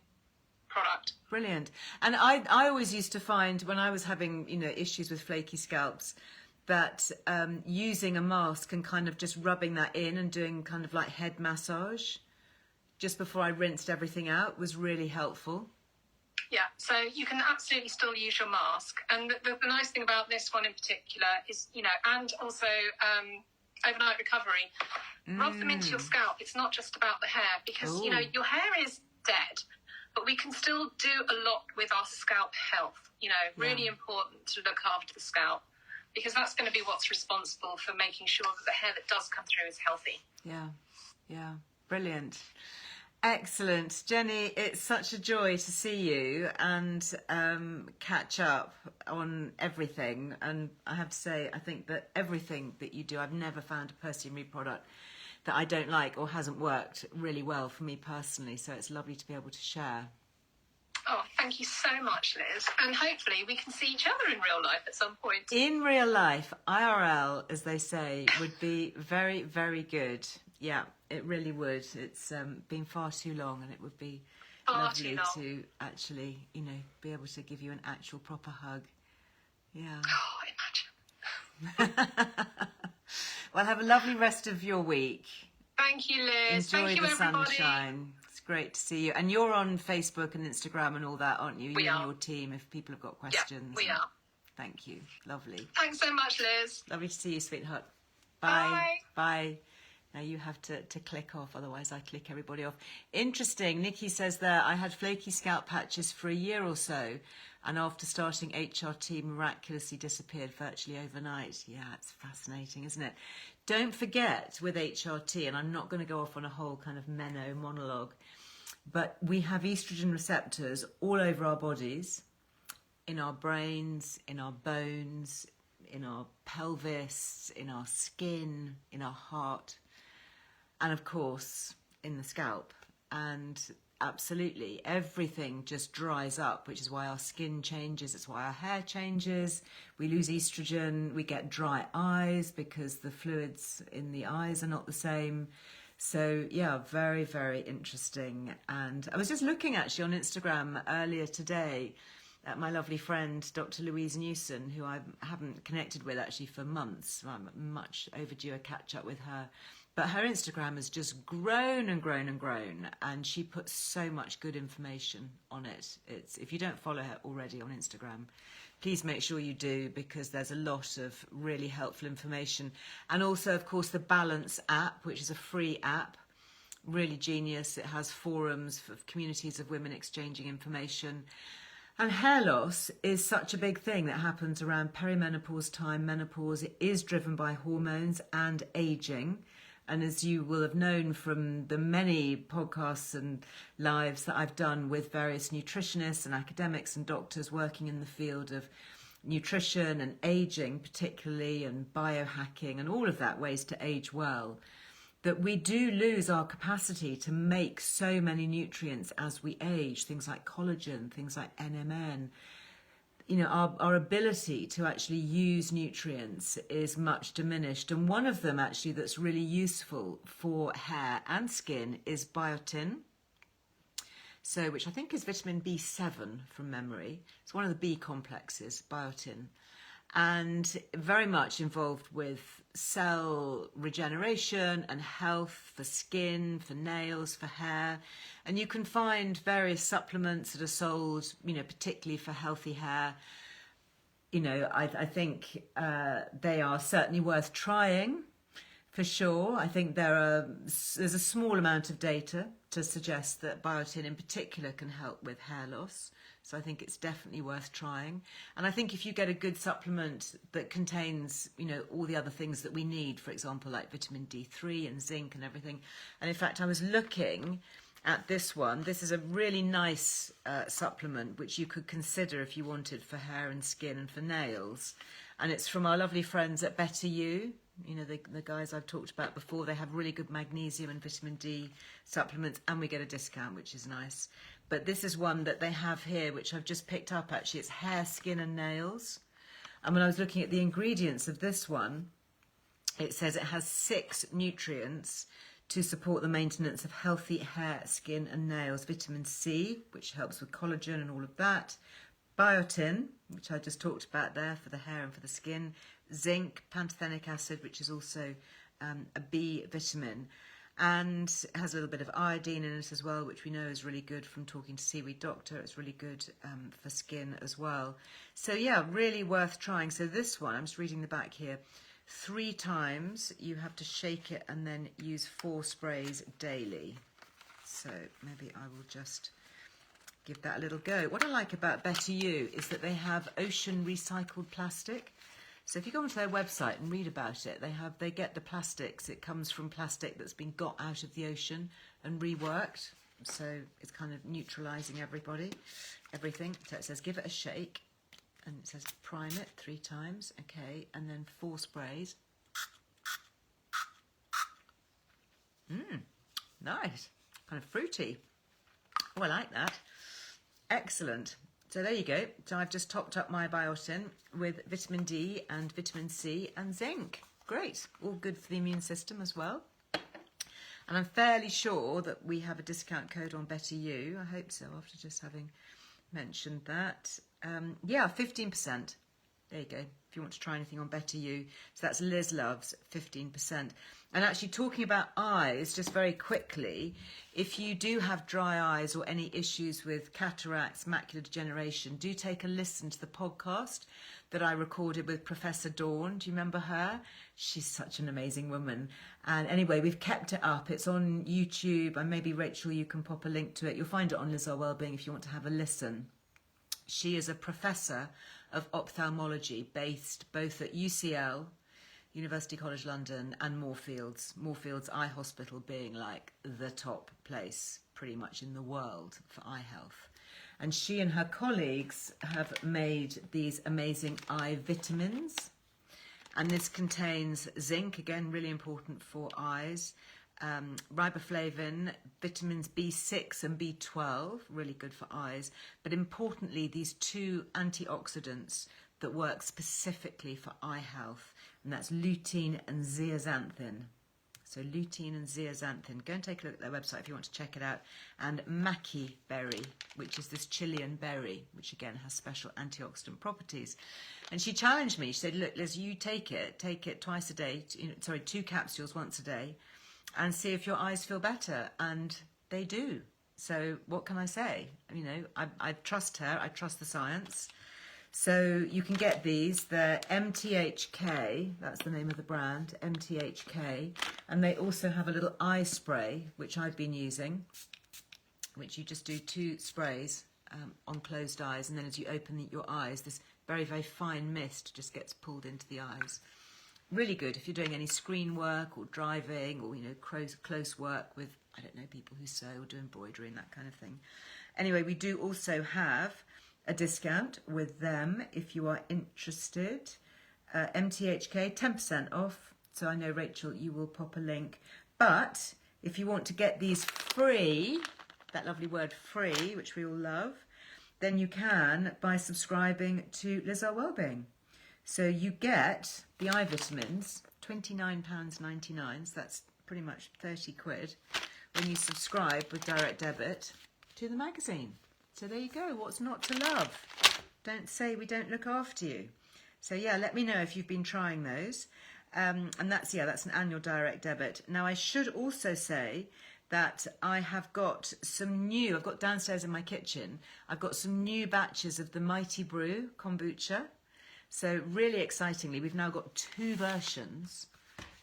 product. Brilliant. And I always used to find when I was having, issues with flaky scalps that using a mask and kind of just rubbing that in and doing kind of like head massage just before I rinsed everything out was really helpful. Yeah, so you can absolutely still use your mask. And the nice thing about this one in particular is, and also overnight recovery, rub them into your scalp. It's not just about the hair because, your hair is dead, but we can still do a lot with our scalp health. Really important to look after the scalp because that's going to be what's responsible for making sure that the hair that does come through is healthy. Yeah, brilliant. Excellent. Jenny, it's such a joy to see you and catch up on everything. And I have to say, I think that everything that you do, I've never found a perfumery product that I don't like or hasn't worked really well for me personally. So it's lovely to be able to share. Oh, thank you so much, Liz. And hopefully we can see each other in real life at some point. In real life, IRL, as they say, would be very, very good. Yeah, it really would. It's been far too long, and it would be lovely to actually, be able to give you an actual proper hug. Yeah. Oh, imagine. Well, have a lovely rest of your week. Thank you, Liz. Enjoy Thank you, the everybody. sunshine. It's great to see you. And you're on Facebook and Instagram and all that, aren't you? You and your team, if people have got questions. Yeah, we are. Thank you. Lovely. Thanks so much, Liz. Lovely to see you, sweetheart. Bye. Bye. Now you have to click off, otherwise I click everybody off. Interesting. Nikki says there, I had flaky scalp patches for a year or so, and after starting HRT, miraculously disappeared virtually overnight. Yeah, it's fascinating, isn't it? Don't forget with HRT, and I'm not going to go off on a whole kind of Menno monologue, but we have estrogen receptors all over our bodies, in our brains, in our bones, in our pelvis, in our skin, in our heart, and of course in the scalp. And absolutely everything just dries up, which is why our skin changes, it's why our hair changes, we lose estrogen, we get dry eyes because the fluids in the eyes are not the same. So yeah, very, very interesting. And I was just looking actually on Instagram earlier today at my lovely friend Dr. Louise Newson, who I haven't connected with actually for months. I'm much overdue a catch up with her. But her Instagram has just grown and grown and grown, and she puts so much good information on it. If you don't follow her already on Instagram, please make sure you do, because there's a lot of really helpful information. And also, of course, the Balance app, which is a free app, really genius. It has forums for communities of women exchanging information. And hair loss is such a big thing that happens around perimenopause time, menopause. It is driven by hormones and aging. And as you will have known from the many podcasts and lives that I've done with various nutritionists and academics and doctors working in the field of nutrition and aging particularly, and biohacking and all of that, ways to age well, that we do lose our capacity to make so many nutrients as we age, things like collagen, things like NMN. Our ability to actually use nutrients is much diminished. And one of them actually that's really useful for hair and skin is biotin. So, which I think is vitamin B7 from memory. It's one of the B complexes, biotin. And very much involved with cell regeneration and health for skin, for nails, for hair. And you can find various supplements that are sold, particularly for healthy hair. I think they are certainly worth trying, for sure. I think there's a small amount of data to suggest that biotin in particular can help with hair loss. So I think it's definitely worth trying. And I think if you get a good supplement that contains, all the other things that we need, for example, like vitamin D3 and zinc and everything. And in fact, I was looking at this one. This is a really nice supplement which you could consider if you wanted for hair and skin and for nails. And it's from our lovely friends at Better You. The guys I've talked about before. They have really good magnesium and vitamin D supplements, and we get a discount, which is nice. But this is one that they have here, which I've just picked up actually. It's hair, skin and nails. And when I was looking at the ingredients of this one, it says it has 6 nutrients to support the maintenance of healthy hair, skin and nails. Vitamin C, which helps with collagen and all of that. Biotin, which I just talked about there for the hair and for the skin. Zinc, pantothenic acid, which is also a B vitamin. and it has a little bit of iodine in it as well, which we know is really good from talking to Seaweed Doctor. It's really good for skin as well. So yeah, really worth trying. So this one, I'm just reading the back here, 3 times you have to shake it and then use 4 sprays daily. So maybe I will just give that a little go. What I like about Better You is that they have ocean recycled plastic. So if you go onto their website and read about it, they get the plastics. It comes from plastic that's been got out of the ocean and reworked. So it's kind of neutralising everything. So it says give it a shake, and it says prime it 3 times, okay, and then 4 sprays. Nice, kind of fruity. Oh, I like that. Excellent. So there you go. So I've just topped up my biotin with vitamin D and vitamin C and zinc. Great. All good for the immune system as well. And I'm fairly sure that we have a discount code on Better You. I hope so, after just having mentioned that. Yeah, 15%. There you go. If you want to try anything on Better You. So that's Liz Loves, 15%. And actually talking about eyes, just very quickly, if you do have dry eyes or any issues with cataracts, macular degeneration, do take a listen to the podcast that I recorded with Professor Dawn. Do you remember her? She's such an amazing woman. And anyway, we've kept it up. It's on YouTube, and maybe, Rachel, you can pop a link to it. You'll find it on Earle Wellbeing if you want to have a listen. She is a professor of ophthalmology based both at UCL, University College London, and Moorfields. Moorfields Eye Hospital being like the top place pretty much in the world for eye health. And she and her colleagues have made these amazing eye vitamins. And this contains zinc, again, really important for eyes, riboflavin, vitamins B6 and B12, really good for eyes. But importantly, these 2 antioxidants that work specifically for eye health, and that's lutein and zeaxanthin. So lutein and zeaxanthin. Go and take a look at their website if you want to check it out. And maqui berry, which is this Chilean berry, which again has special antioxidant properties. And she challenged me. She said, look, Liz, you take it twice a day, 2 capsules once a day, and see if your eyes feel better. And they do. So what can I say? You know, I trust her. I trust the science. So you can get these. They're MTHK. That's the name of the brand, MTHK. And they also have a little eye spray, which I've been using, which you just do 2 sprays on closed eyes. And then as you open your eyes, this very, very fine mist just gets pulled into the eyes. Really good if you're doing any screen work or driving or, you know, close work with, I don't know, people who sew or do embroidery and that kind of thing. Anyway, we do also have a discount with them if you are interested. MTHK, 10% off. So I know, Rachel, you will pop a link. But if you want to get these free, that lovely word free, which we all love, then you can by subscribing to Earle Wellbeing. So you get the eye vitamins, £29.99, so that's pretty much 30 quid, when you subscribe with direct debit to the magazine. So there you go, what's not to love? Don't say we don't look after you. So yeah, let me know if you've been trying those. And that's an annual direct debit. Now I should also say that I have got I've got downstairs in my kitchen, I've got some new batches of the Mighty Brew kombucha. So really excitingly, we've now got 2 versions.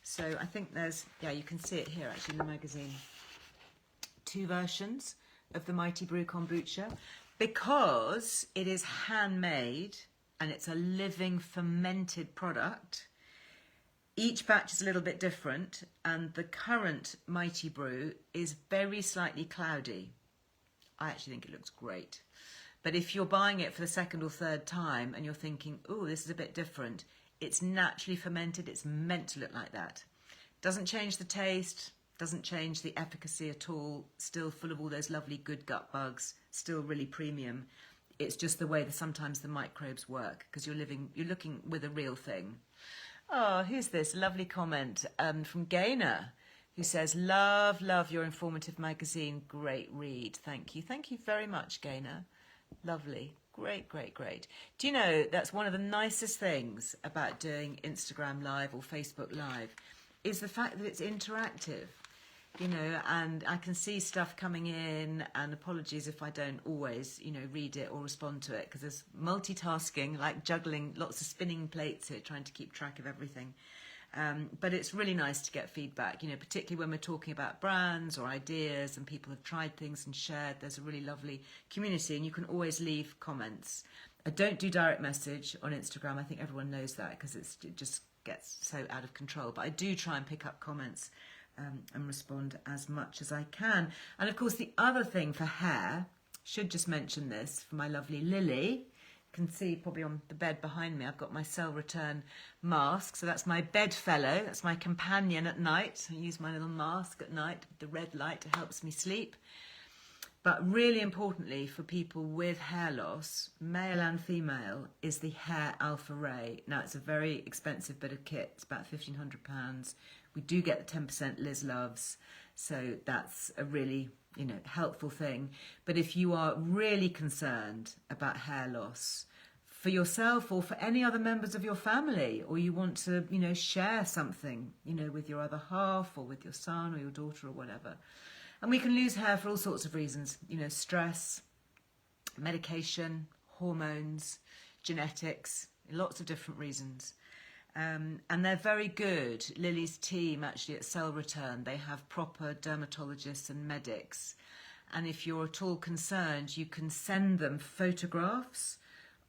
So I think there's, you can see it here actually in the magazine. 2 versions of the Mighty Brew kombucha, because it is handmade and it's a living fermented product. Each batch is a little bit different, and the current Mighty Brew is very slightly cloudy. I actually think it looks great. But if you're buying it for the 2nd or 3rd time and you're thinking, oh, this is a bit different, it's naturally fermented, it's meant to look like that. Doesn't change the taste, doesn't change the efficacy at all, still full of all those lovely good gut bugs, still really premium. It's just the way that sometimes the microbes work, because you're looking with a real thing. Oh, here's this lovely comment from Gaynor, who says, love your informative magazine, great read, thank you very much, Gaynor. Lovely, great. Do you know that's one of the nicest things about doing Instagram Live or Facebook Live, is the fact that it's interactive. you know, and I can see stuff coming in, and apologies if I don't always, you know, read it or respond to it, because there's multitasking, like juggling lots of spinning plates here, trying to keep track of everything. But it's really nice to get feedback, you know, particularly when we're talking about brands or ideas and people have tried things and shared. There's a really lovely community, and you can always leave comments. I don't do direct message on Instagram. I think everyone knows that, because it just gets so out of control. But I do try and pick up comments and respond as much as I can. And of course, the other thing for hair, should just mention this for my lovely Lily. Can see probably on the bed behind me, I've got my cell return mask. So that's my bedfellow, that's my companion at night. I use my little mask at night with the red light, it helps me sleep. But really importantly for people with hair loss, male and female, is the Hair Alpha Ray. Now it's a very expensive bit of kit, it's about £1,500. We do get the 10% Liz loves, so that's a really, you know, helpful thing. But if you are really concerned about hair loss for yourself or for any other members of your family, or you want to, you know, share something, you know, with your other half or with your son or your daughter or whatever. And we can lose hair for all sorts of reasons, you know, stress, medication, hormones, genetics, lots of different reasons. And they're very good. Lily's team actually at Cell Return, they have proper dermatologists and medics. And if you're at all concerned, you can send them photographs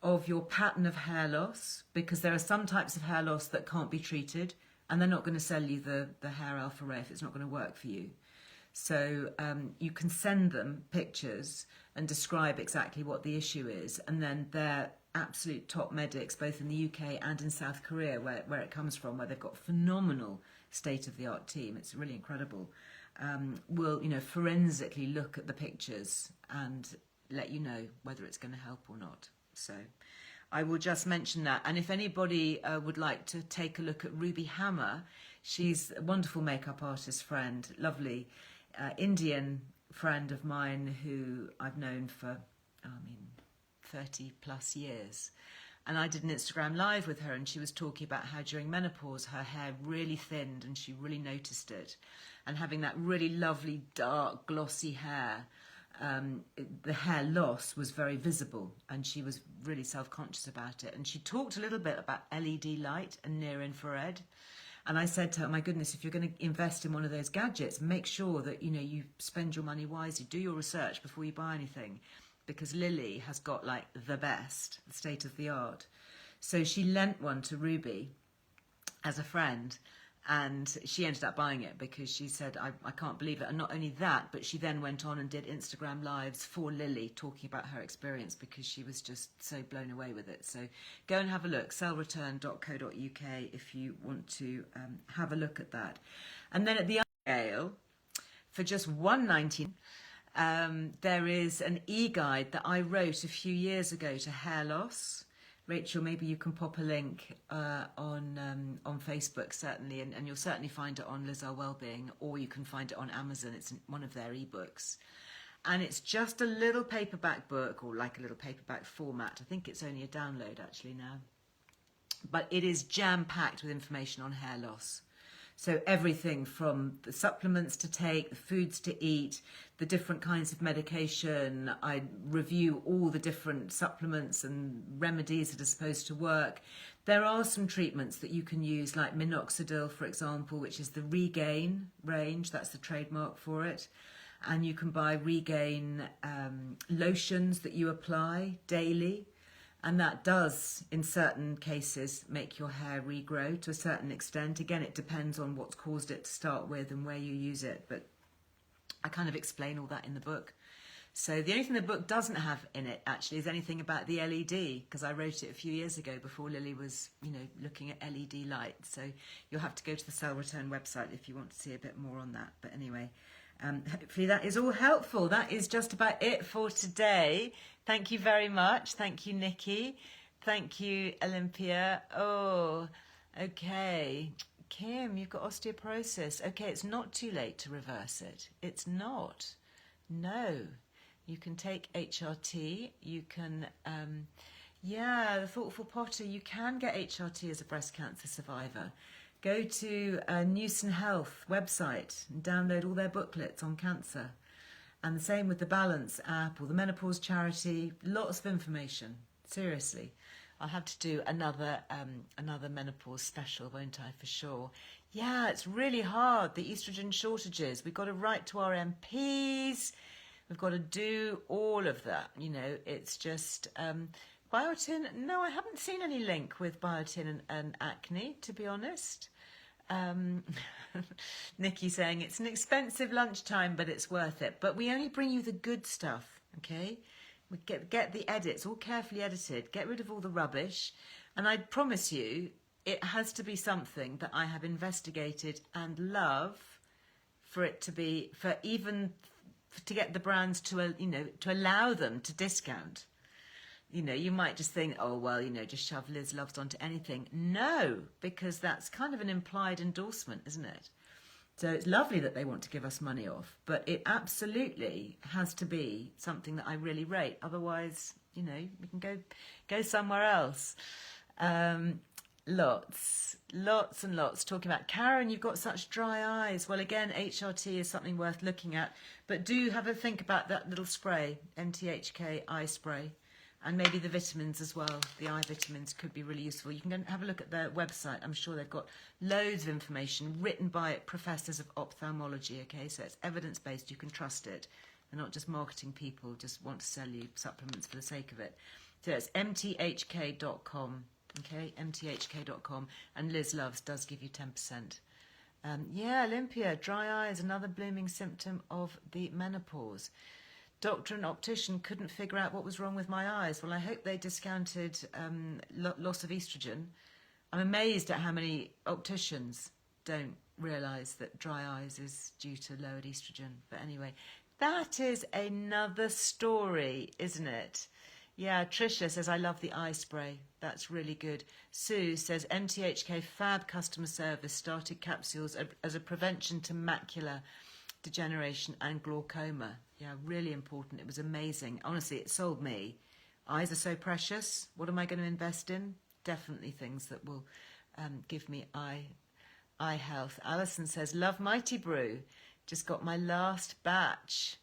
of your pattern of hair loss, because there are some types of hair loss that can't be treated, and they're not going to sell you the Hair Alpha Ray if it's not going to work for you. So you can send them pictures and describe exactly what the issue is, and then they're absolute top medics, both in the UK and in South Korea, where it comes from, where they've got phenomenal state-of-the-art team. It's really incredible. Will, you know, forensically look at the pictures and let you know whether it's going to help or not. So I will just mention that. And if anybody would like to take a look at Ruby Hammer, she's a wonderful makeup artist friend, lovely Indian friend of mine who I've known for, 30 plus years. And I did an Instagram live with her, and she was talking about how during menopause her hair really thinned and she really noticed it. And having that really lovely dark glossy hair, the hair loss was very visible, and she was really self-conscious about it. And she talked a little bit about LED light and near infrared. And I said to her, my goodness, if you're going to invest in one of those gadgets, make sure that, you know, you spend your money wisely, do your research before you buy anything, because Lily has got like the best, the state of the art. So she lent one to Ruby as a friend, and she ended up buying it because she said, I can't believe it. And not only that, but she then went on and did Instagram lives for Lily talking about her experience, because she was just so blown away with it. So go and have a look, cellreturn.co.uk, if you want to have a look at that. And then at the other scale, for just $1.99, there is an e-guide that I wrote a few years ago to hair loss. Rachel, maybe you can pop a link on Facebook, certainly, and you'll certainly find it on Earle Wellbeing, or you can find it on Amazon. It's one of their ebooks. And it's just a little paperback book, or like a little paperback format. I think it's only a download actually now. But it is jam-packed with information on hair loss. So everything from the supplements to take, the foods to eat, the different kinds of medication. I review all the different supplements and remedies that are supposed to work. There are some treatments that you can use, like minoxidil, for example, which is the Regain range. That's the trademark for it. And you can buy Regain lotions that you apply daily. And that does, in certain cases, make your hair regrow to a certain extent. Again, it depends on what's caused it to start with and where you use it. But I kind of explain all that in the book. So the only thing the book doesn't have in it, actually, is anything about the LED, because I wrote it a few years ago before Lily was, you know, looking at LED light. So you'll have to go to the Cell Return website if you want to see a bit more on that. But anyway, hopefully that is all helpful. That is just about it for today. Thank you very much. Thank you, Nikki. Thank you, Olympia. Oh, okay. Kim, you've got osteoporosis. Okay, it's not too late to reverse it. It's not. No. You can take HRT. You can, the Thoughtful Potter, you can get HRT as a breast cancer survivor. Go to Newson Health website and download all their booklets on cancer. And the same with the Balance app or the Menopause Charity. Lots of information. Seriously. I'll have to do another menopause special, won't I, for sure. Yeah, it's really hard, the estrogen shortages. We've got to write to our MPs. We've got to do all of that. You know, it's just... biotin, no, I haven't seen any link with biotin and acne, to be honest. Nikki saying it's an expensive lunchtime, but it's worth it. But we only bring you the good stuff, okay? We get the edits, all carefully edited, get rid of all the rubbish. And I promise you, it has to be something that I have investigated and love for it to be, to get the brands to, to allow them to discount. You know, you might just think, oh, well, just shove Liz Loves onto anything. No, because that's kind of an implied endorsement, isn't it? So it's lovely that they want to give us money off, but it absolutely has to be something that I really rate. Otherwise, we can go somewhere else. Lots and lots talking about. Karen, you've got such dry eyes. Well, again, HRT is something worth looking at, but do have a think about that little spray, MTHK eye spray. And maybe the vitamins as well. The eye vitamins could be really useful. You can go and have a look at their website. I'm sure they've got loads of information written by professors of ophthalmology, okay? So it's evidence-based. You can trust it. They're not just marketing people, just want to sell you supplements for the sake of it. So it's mthk.com, okay? mthk.com. And Liz Loves does give you 10%. Yeah, Olympia, dry eye is another blooming symptom of the menopause. Doctor and optician couldn't figure out what was wrong with my eyes. Well, I hope they discounted loss of estrogen. I'm amazed at how many opticians don't realise that dry eyes is due to lowered estrogen. But anyway, that is another story, isn't it? Yeah, Tricia says, I love the eye spray. That's really good. Sue says, MTHK fab customer service started capsules as a prevention to macular degeneration and glaucoma. Yeah, really important. It was amazing. Honestly, it sold me. Eyes are so precious. What am I going to invest in? Definitely things that will give me eye health. Alison says, love Mighty Brew. Just got my last batch.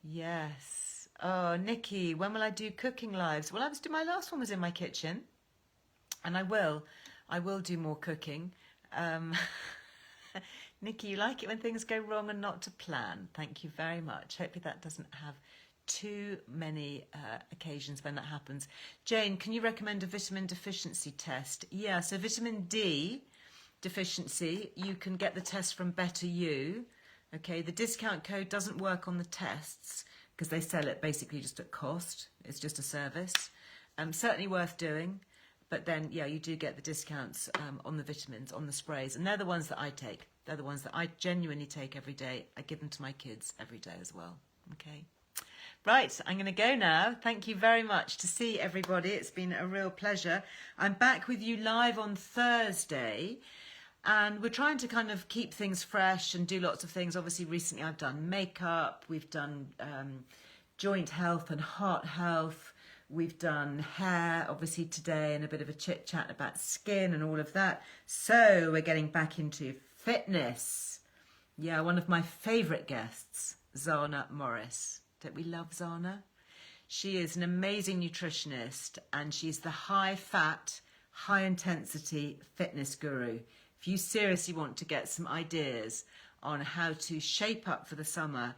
Yes. Oh, Nikki, when will I do cooking lives? Well, my last one was in my kitchen, and I will do more cooking. Nikki, you like it when things go wrong and not to plan. Thank you very much. Hopefully that doesn't have too many occasions when that happens. Jane, can you recommend a vitamin deficiency test? Yeah, so vitamin D deficiency, you can get the test from Better You. Okay, the discount code doesn't work on the tests because they sell it basically just at cost. It's just a service. Certainly worth doing. But then, yeah, you do get the discounts on the vitamins, on the sprays. And they're the ones that I take. They're the ones that I genuinely take every day. I give them to my kids every day as well. Okay. Right, I'm going to go now. Thank you very much to see everybody. It's been a real pleasure. I'm back with you live on Thursday. And we're trying to kind of keep things fresh and do lots of things. Obviously, recently I've done makeup. We've done joint health and heart health. We've done hair, obviously, today, and a bit of a chit-chat about skin and all of that. So we're getting back into fitness. Yeah, one of my favourite guests, Zana Morris. Don't we love Zana? She is an amazing nutritionist, and she's the high-fat, high-intensity fitness guru. If you seriously want to get some ideas on how to shape up for the summer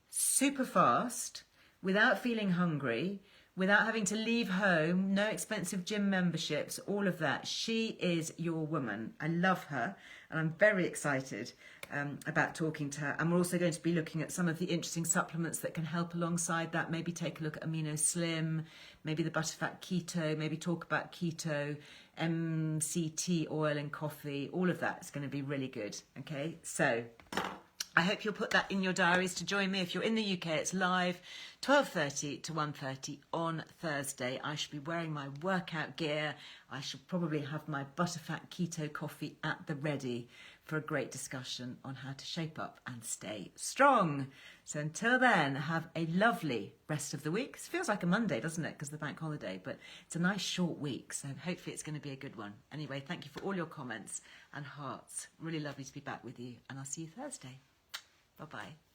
super fast, without feeling hungry, without having to leave home, no expensive gym memberships, all of that. She is your woman. I love her, and I'm very excited about talking to her. And we're also going to be looking at some of the interesting supplements that can help alongside that. Maybe take a look at Amino Slim, maybe the Butterfat Keto, maybe talk about keto, MCT oil and coffee. All of that is going to be really good. Okay, so I hope you'll put that in your diaries to join me. If you're in the UK, it's live 12:30 to 1:30 on Thursday. I should be wearing my workout gear. I should probably have my Butterfat Keto coffee at the ready for a great discussion on how to shape up and stay strong. So until then, have a lovely rest of the week. It feels like a Monday, doesn't it, because of the bank holiday, but it's a nice short week, so hopefully it's going to be a good one. Anyway, thank you for all your comments and hearts. Really lovely to be back with you, and I'll see you Thursday. Bye-bye.